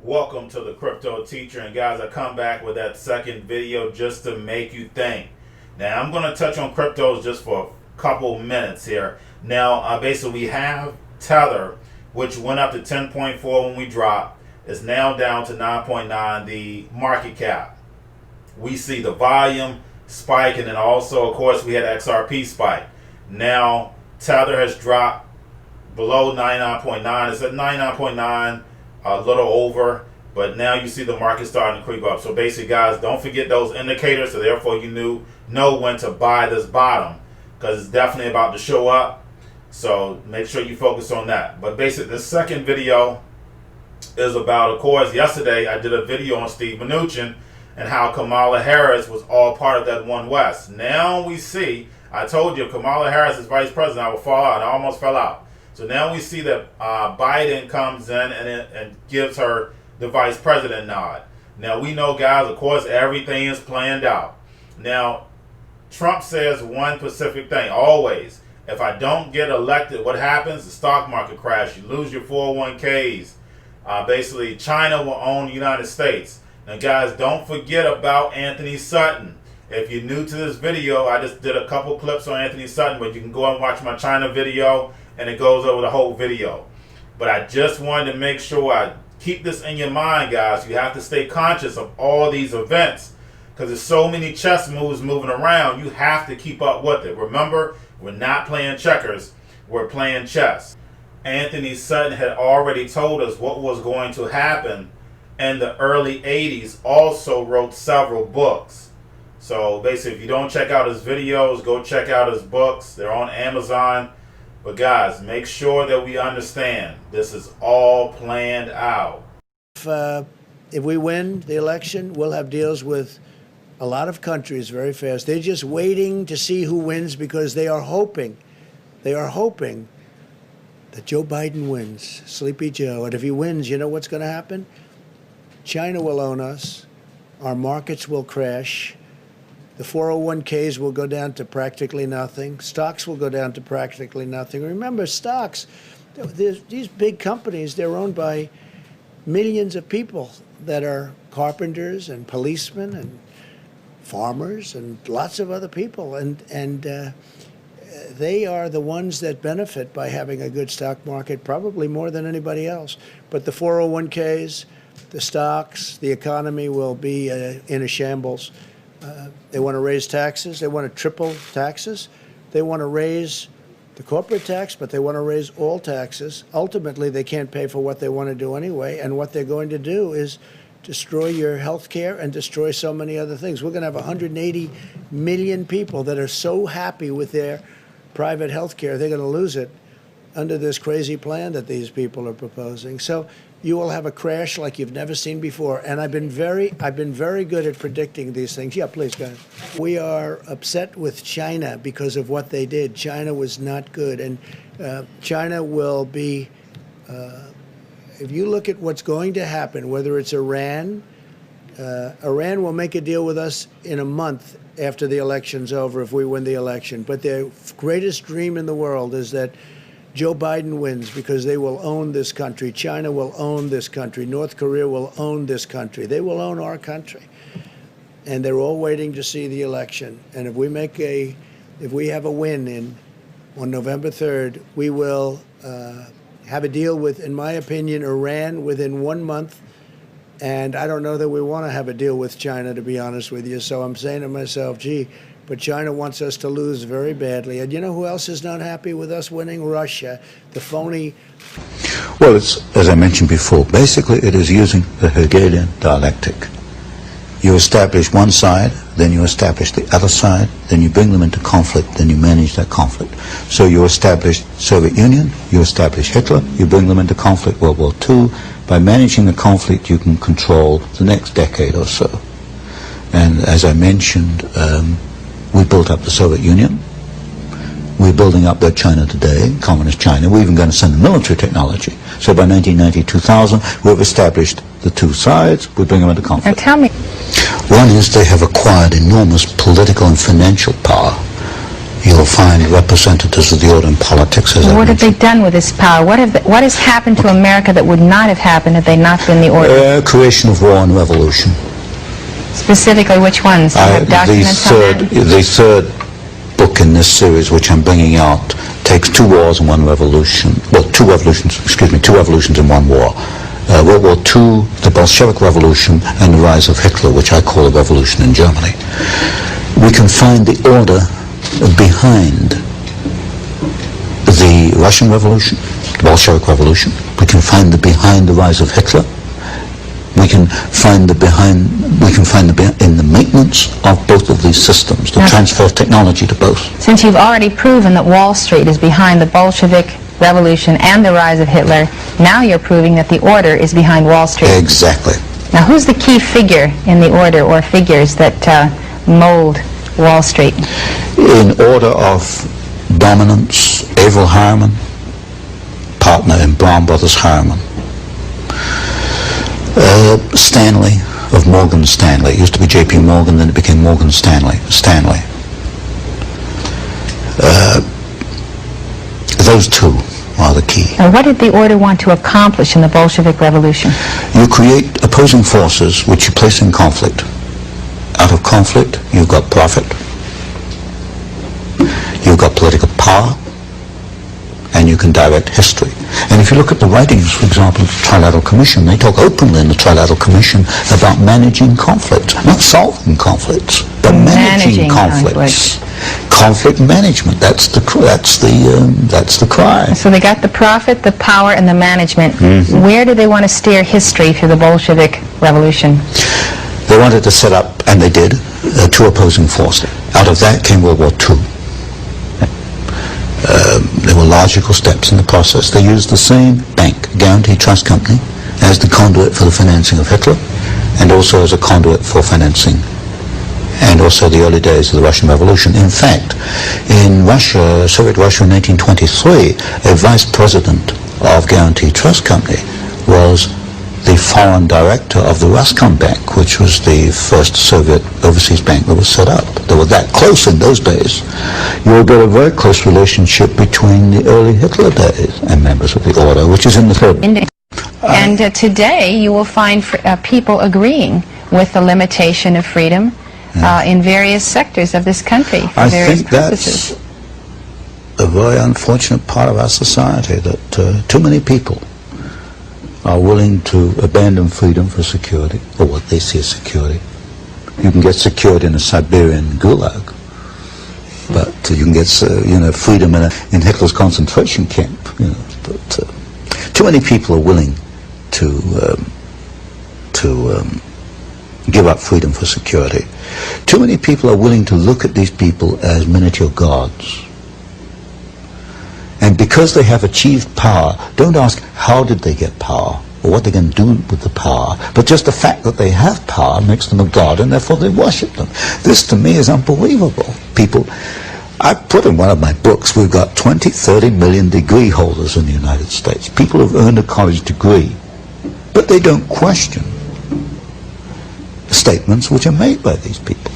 Welcome to the Crypto Teacher, and guys, I come back with that second video just to make you think. Now, I'm going to touch on cryptos just for a couple minutes here. Now, basically, we have Tether, which went up to 10.4 when we dropped. It's now down to 9.9, the market cap. We see the volume spike, and then also, of course, we had XRP spike. Now, Tether has dropped below 99.9. It's at 99.9. A little over, but now you see the market starting to creep up. So basically, guys, don't forget those indicators, so therefore you know when to buy this bottom, because it's definitely about to show up. So make sure you focus on that. But basically, this second video is about, of course, yesterday I did a video on Steve Mnuchin and how Kamala Harris was all part of that One West. Now we see, I told you, if Kamala Harris is vice president, I will fall out, and I almost fell out. So now we see that Biden comes in and gives her the vice president nod. Now we know, guys, of course, everything is planned out. Now, Trump says one specific thing, always. If I don't get elected, what happens? The stock market crash. You lose your 401ks. Basically, China will own the United States. Now, guys, don't forget about Anthony Sutton. If you're new to this video, I just did a couple clips on Anthony Sutton, but you can go and watch my China video, and it goes over the whole video. But I just wanted to make sure I keep this in your mind, guys. You have to stay conscious of all these events, because there's so many chess moves moving around. You have to keep up with it. Remember, we're not playing checkers, we're playing chess. Anthony Sutton had already told us what was going to happen in the early 80s, also wrote several books. So basically, if you don't check out his videos, go check out his books. They're on Amazon. But guys, make sure that we understand this is all planned out. If we win the election, we'll have deals with a lot of countries very fast. They're just waiting to see who wins, because they are hoping that Joe Biden wins, Sleepy Joe. And if he wins, you know what's going to happen? China will own us. Our markets will crash. The 401ks will go down to practically nothing. Stocks will go down to practically nothing. Remember, stocks, these big companies, they're owned by millions of people that are carpenters and policemen and farmers and lots of other people. And they are the ones that benefit by having a good stock market, probably more than anybody else. But the 401ks, the stocks, the economy will be in a shambles. They want to raise taxes. They want to triple taxes. They want to raise the corporate tax, but they want to raise all taxes. Ultimately, they can't pay for what they want to do anyway, and what they're going to do is destroy your health care and destroy so many other things. We're going to have 180 million people that are so happy with their private health care, they're going to lose it under this crazy plan that these people are proposing. So you will have a crash like you've never seen before. And I've been very good at predicting these things. Yeah, please, go ahead. We are upset with China because of what they did. China was not good. And China will be, if you look at what's going to happen, whether it's Iran, Iran will make a deal with us in a month after the election's over if we win the election. But their greatest dream in the world is that Joe Biden wins, because they will own this country. China will own this country. North Korea will own this country. They will own our country. And they're all waiting to see the election. And if we have a win on November 3rd, we will have a deal with, in my opinion, Iran within 1 month. And I don't know that we want to have a deal with China, to be honest with you. So I'm saying to myself, gee, but China wants us to lose very badly. And you know who else is not happy with us winning? Russia, the phony. Well, it's, as I mentioned before, basically it is using the Hegelian dialectic. You establish one side, then you establish the other side, then you bring them into conflict, then you manage that conflict. So you establish Soviet Union, you establish Hitler, you bring them into conflict, World War II. By managing the conflict, you can control the next decade or so. And as I mentioned, we built up the Soviet Union. We're building up their China today, communist China. We're even going to send military technology. So by 1990, 2000, we've established the two sides. We bring them into conflict. Now tell me. One is they have acquired enormous political and financial power You'll find representatives of the order in politics. As What have they done with this power? What has happened to America that would not have happened had they not been the order? Creation of war and revolution. Specifically, which ones? You have documents on that? The third book in this series, which I'm bringing out, takes two wars and one revolution. Well, two revolutions and one war. World War II, the Bolshevik Revolution, and the rise of Hitler, which I call a revolution in Germany. We can find the order behind the Russian Revolution, the Bolshevik Revolution. We can find behind the rise of Hitler. We can find in the maintenance of both of these systems, the transfer of technology to both. Since you've already proven that Wall Street is behind the Bolshevik Revolution and the rise of Hitler, now you're proving that the order is behind Wall Street. Exactly. Now, who's the key figure in the order or figures that mold Wall Street? In order of dominance, Averell Harriman, partner in Brown Brothers Harriman. Stanley of Morgan Stanley. It used to be J.P. Morgan, then it became Morgan Stanley. Those two are the key. Now, what did the order want to accomplish in the Bolshevik Revolution? You create opposing forces which you place in conflict. Out of conflict, you've got profit, you've got political power, and you can direct history. And if you look at the writings, for example, of the Trilateral Commission, they talk openly in the Trilateral Commission about managing conflict, not solving conflicts, but managing conflicts. Conflict management, that's the cry. So they got the profit, the power, and the management. Mm-hmm. Where do they want to steer history through the Bolshevik Revolution? They wanted to set up, and they did, two opposing forces. Out of that came World War II. There were logical steps in the process. They used the same bank, Guarantee Trust Company, as the conduit for the financing of Hitler, and also as a conduit for financing, and also the early days of the Russian Revolution. In fact, in Russia, Soviet Russia in 1923, a vice president of Guarantee Trust Company was the foreign director of the Roscombank, which was the first Soviet overseas bank that was set up. They were that close in those days. You will get a very close relationship between the early Hitler days and members of the order, which is in the third. And today you will find people agreeing with the limitation of freedom in various sectors of this country for various purposes. That's a very unfortunate part of our society, that too many people are willing to abandon freedom for security, or what they see as security. You can get security in a Siberian gulag, but you can get freedom in Hitler's concentration camp. But too many people are willing to give up freedom for security. Too many people are willing to look at these people as miniature gods. And because they have achieved power, don't ask how did they get power or what they're going to do with the power, but just the fact that they have power makes them a god, and therefore they worship them. This to me is unbelievable. People, I put in one of my books, we've got 20, 30 million degree holders in the United States. People who've earned a college degree, but they don't question the statements which are made by these people.